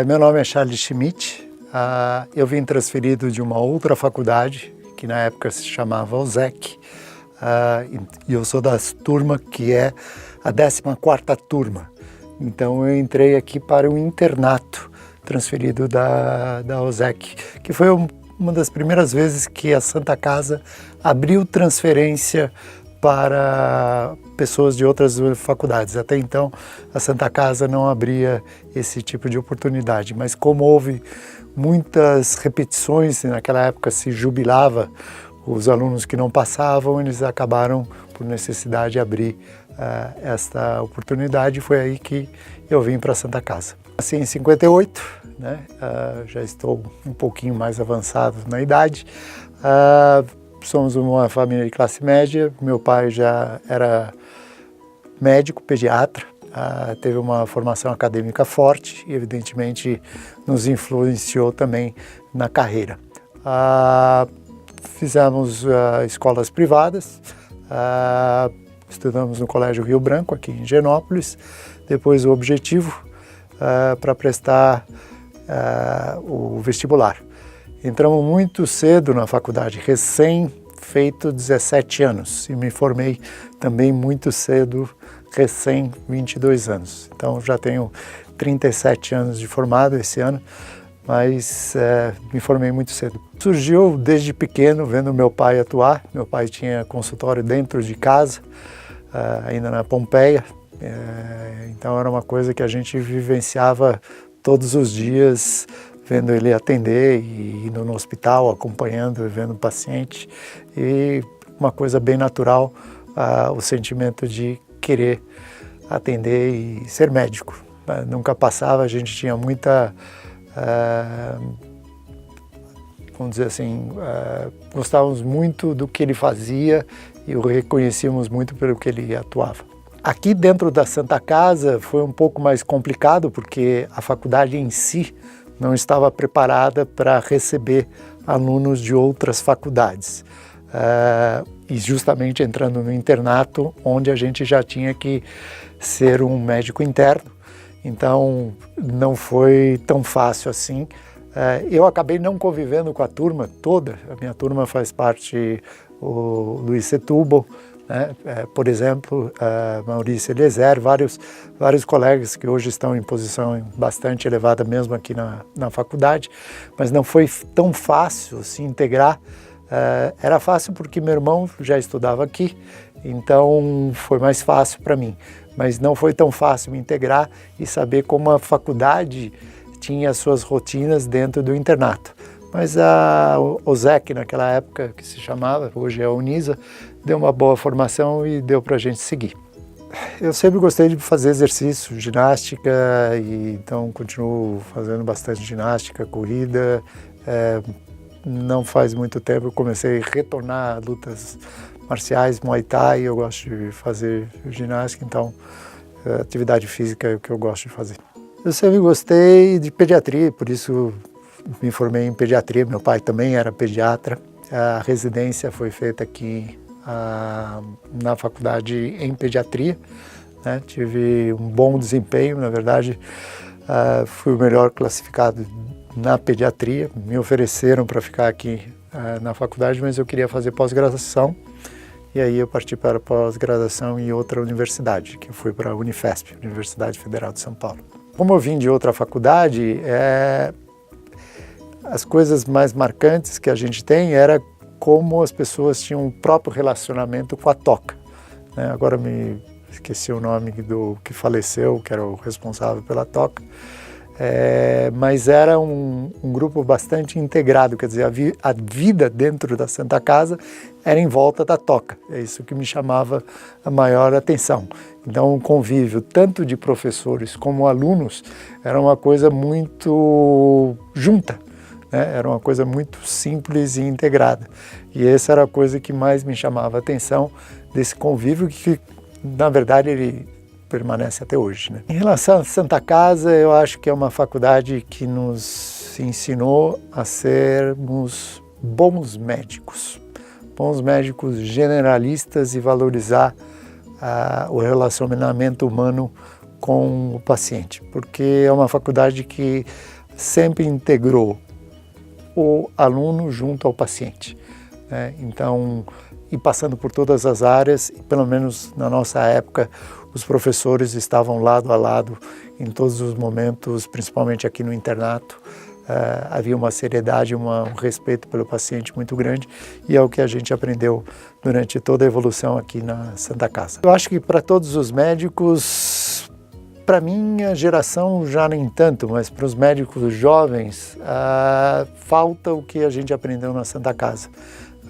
Meu nome é Charles Schmidt. Eu vim transferido de uma outra faculdade, que na época se chamava OSEC, e eu sou da turma que é a 14ª turma. Então eu entrei aqui para o internato, transferido da OSEC, que foi uma das primeiras vezes que a Santa Casa abriu transferência para pessoas de outras faculdades. Até então, a Santa Casa não abria esse tipo de oportunidade, mas como houve muitas repetições, naquela época se jubilava os alunos que não passavam, eles acabaram, por necessidade, abrir esta oportunidade. Foi aí que eu vim para a Santa Casa. Assim, em 58, né, já estou um pouquinho mais avançado na idade. Somos uma família de classe média. Meu pai já era médico, pediatra, teve uma formação acadêmica forte e, evidentemente, nos influenciou também na carreira. Fizemos escolas privadas, estudamos no Colégio Rio Branco, aqui em Higienópolis, depois o objetivo para prestar o vestibular. Entramos muito cedo na faculdade, recém-feito 17 anos, e me formei também muito cedo, recém 22 anos. Então já tenho 37 anos de formado esse ano, mas me formei muito cedo. Surgiu desde pequeno, vendo meu pai atuar. Meu pai tinha consultório dentro de casa, ainda na Pompeia, então era uma coisa que a gente vivenciava todos os dias, vendo ele atender e indo no hospital, acompanhando, vendo o paciente, e uma coisa bem natural, o sentimento de querer atender e ser médico. Nunca passava, a gente tinha muita, vamos dizer assim, gostávamos muito do que ele fazia e o reconhecíamos muito pelo que ele atuava. Aqui dentro da Santa Casa foi um pouco mais complicado, porque a faculdade em si não estava preparada para receber alunos de outras faculdades. E justamente entrando no internato, onde a gente já tinha que ser um médico interno, então não foi tão fácil assim. Eu acabei não convivendo com a turma toda. A minha turma faz parte o Luiz Setúbal, né? Por exemplo, Maurício Eliezer, vários colegas que hoje estão em posição bastante elevada mesmo aqui na faculdade, mas não foi tão fácil se integrar. Era fácil porque meu irmão já estudava aqui, então foi mais fácil para mim, mas não foi tão fácil me integrar e saber como a faculdade tinha as suas rotinas dentro do internato. Mas a OSEC, naquela época, que se chamava, hoje é a Unisa, deu uma boa formação e deu para a gente seguir. Eu sempre gostei de fazer exercício, ginástica, e então continuo fazendo bastante ginástica, corrida. Não faz muito tempo eu comecei a retornar a lutas marciais, Muay Thai, eu gosto de fazer ginástica, então atividade física é o que eu gosto de fazer. Eu sempre gostei de pediatria, por isso me formei em pediatria. Meu pai também era pediatra. A residência foi feita aqui na faculdade em pediatria, né? Tive um bom desempenho, na verdade, fui o melhor classificado na pediatria. Me ofereceram para ficar aqui na faculdade, mas eu queria fazer pós-graduação, e aí eu parti para pós-graduação em outra universidade, que eu fui para a Unifesp, Universidade Federal de São Paulo. Como eu vim de outra faculdade, as coisas mais marcantes que a gente tem era como as pessoas tinham um próprio relacionamento com a toca, né? Agora me esqueci o nome do que faleceu, que era o responsável pela toca, mas era um grupo bastante integrado, quer dizer, a vida dentro da Santa Casa era em volta da toca. É isso que me chamava a maior atenção. Então, o convívio tanto de professores como alunos era uma coisa muito junta, né? Era uma coisa muito simples e integrada. E essa era a coisa que mais me chamava a atenção desse convívio, que, na verdade, ele permanece até hoje, né? Em relação à Santa Casa, eu acho que é uma faculdade que nos ensinou a sermos bons médicos generalistas, e valorizar o relacionamento humano com o paciente, porque é uma faculdade que sempre integrou o aluno junto ao paciente, né? Então, e passando por todas as áreas, pelo menos na nossa época, os professores estavam lado a lado em todos os momentos, principalmente aqui no internato. Havia uma seriedade, um respeito pelo paciente muito grande, e é o que a gente aprendeu durante toda a evolução aqui na Santa Casa. Eu acho que para todos os médicos, para minha geração já nem tanto, mas para os médicos jovens, falta o que a gente aprendeu na Santa Casa.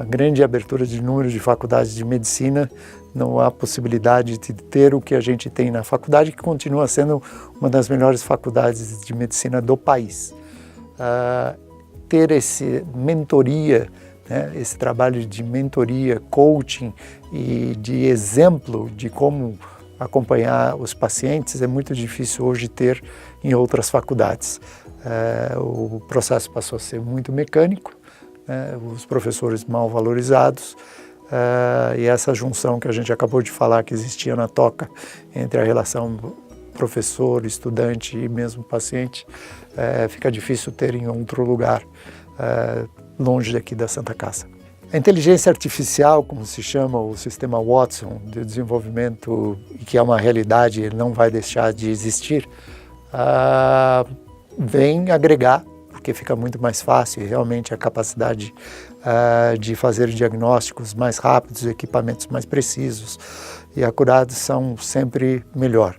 A grande abertura de número de faculdades de medicina, não há possibilidade de ter o que a gente tem na faculdade, que continua sendo uma das melhores faculdades de medicina do país. Ter esse mentoria, né, esse trabalho de mentoria, coaching e de exemplo de como acompanhar os pacientes é muito difícil hoje ter em outras faculdades. O processo passou a ser muito mecânico, né, os professores mal valorizados, e essa junção que a gente acabou de falar que existia na Toca entre a relação professor, estudante e mesmo paciente, fica difícil ter em outro lugar, longe daqui da Santa Casa. A inteligência artificial, como se chama o sistema Watson de desenvolvimento, e que é uma realidade, ele não vai deixar de existir, vem agregar, porque fica muito mais fácil, realmente a capacidade de fazer diagnósticos mais rápidos, equipamentos mais precisos e acurados são sempre melhor.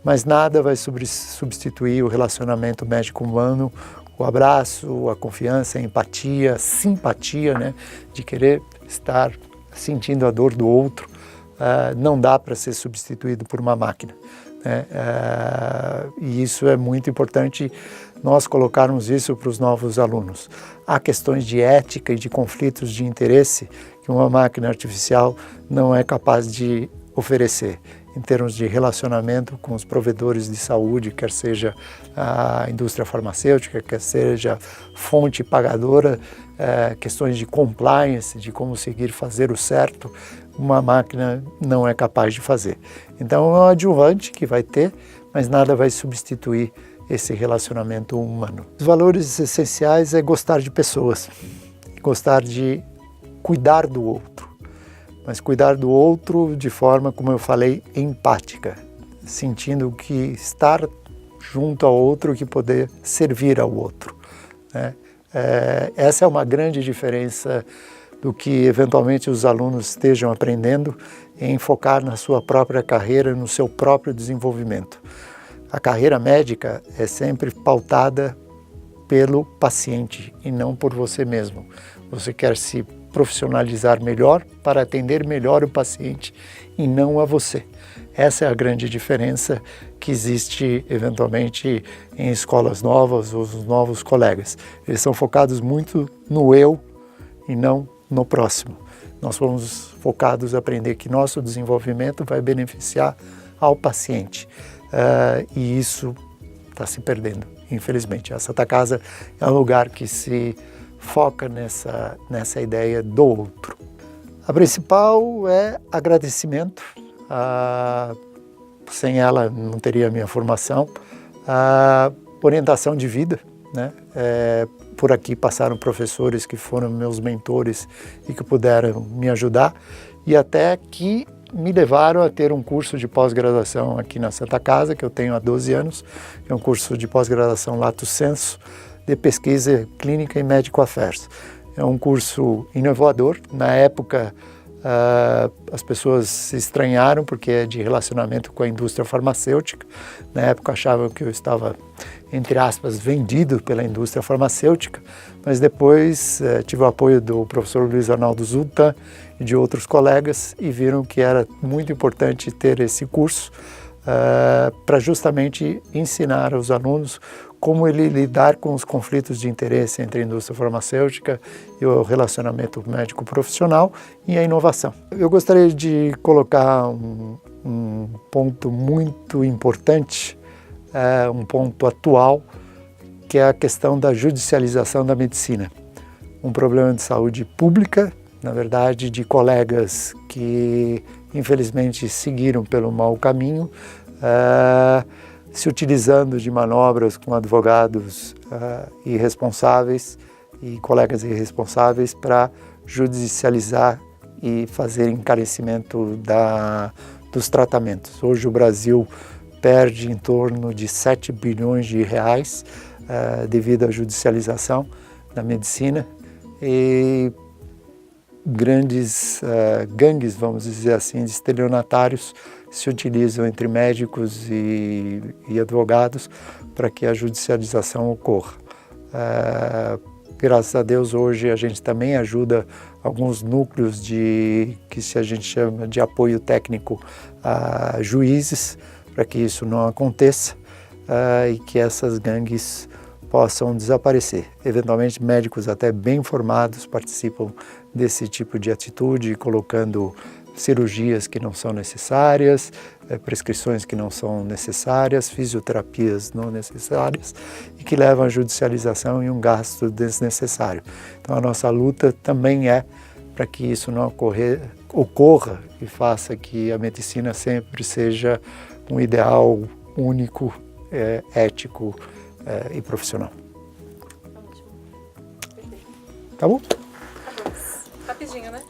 Mas nada vai substituir o relacionamento médico-humano, o abraço, a confiança, a empatia, a simpatia, né, de querer estar sentindo a dor do outro. Não dá para ser substituído por uma máquina, né? E isso é muito importante nós colocarmos isso para os novos alunos. Há questões de ética e de conflitos de interesse que uma máquina artificial não é capaz de oferecer, em termos de relacionamento com os provedores de saúde, quer seja a indústria farmacêutica, quer seja fonte pagadora, questões de compliance, de como seguir fazer o certo, uma máquina não é capaz de fazer. Então é um adjuvante que vai ter, mas nada vai substituir esse relacionamento humano. Os valores essenciais é gostar de pessoas, gostar de cuidar do outro, mas cuidar do outro de forma, como eu falei, empática, sentindo que estar junto ao outro, que poder servir ao outro, né? Essa é uma grande diferença do que eventualmente os alunos estejam aprendendo, em focar na sua própria carreira, no seu próprio desenvolvimento. A carreira médica é sempre pautada pelo paciente e não por você mesmo. Você quer se profissionalizar melhor para atender melhor o paciente e não a você. Essa é a grande diferença que existe eventualmente em escolas novas ou os novos colegas. Eles são focados muito no eu e não no próximo. Nós fomos focados a aprender que nosso desenvolvimento vai beneficiar ao paciente. E isso está se perdendo, infelizmente. A Santa Casa é um lugar que se foca nessa ideia do outro. A principal é agradecimento. Sem ela não teria a minha formação. Orientação de vida, né? Por aqui passaram professores que foram meus mentores e que puderam me ajudar, e até que me levaram a ter um curso de pós-graduação aqui na Santa Casa, que eu tenho há 12 anos, que é um curso de pós-graduação Lato Sensu, de pesquisa clínica e médico affairs. É um curso inovador. Na época, as pessoas se estranharam porque é de relacionamento com a indústria farmacêutica. Na época achavam que eu estava, entre aspas, vendido pela indústria farmacêutica, mas depois tive o apoio do professor Luiz Arnaldo Zultan e de outros colegas e viram que era muito importante ter esse curso para justamente ensinar aos alunos como ele lidar com os conflitos de interesse entre a indústria farmacêutica e o relacionamento médico-profissional e a inovação. Eu gostaria de colocar um ponto muito importante, um ponto atual, que é a questão da judicialização da medicina. Um problema de saúde pública, na verdade, de colegas que infelizmente seguiram pelo mau caminho, se utilizando de manobras com advogados irresponsáveis e colegas irresponsáveis para judicializar e fazer encarecimento dos tratamentos. Hoje o Brasil perde em torno de 7 bilhões de reais devido à judicialização da medicina e grandes gangues, vamos dizer assim, de estelionatários se utilizam entre médicos e advogados para que a judicialização ocorra. Graças a Deus, hoje a gente também ajuda alguns núcleos que a gente chama de apoio técnico a juízes, para que isso não aconteça e que essas gangues possam desaparecer. Eventualmente, médicos até bem formados participam desse tipo de atitude, colocando cirurgias que não são necessárias, prescrições que não são necessárias, fisioterapias não necessárias e que levam à judicialização e um gasto desnecessário. Então a nossa luta também é para que isso não ocorra e faça que a medicina sempre seja um ideal único, ético e profissional. Ótimo. Perfeito. Tá bom? Acabamos. Rapidinho, né?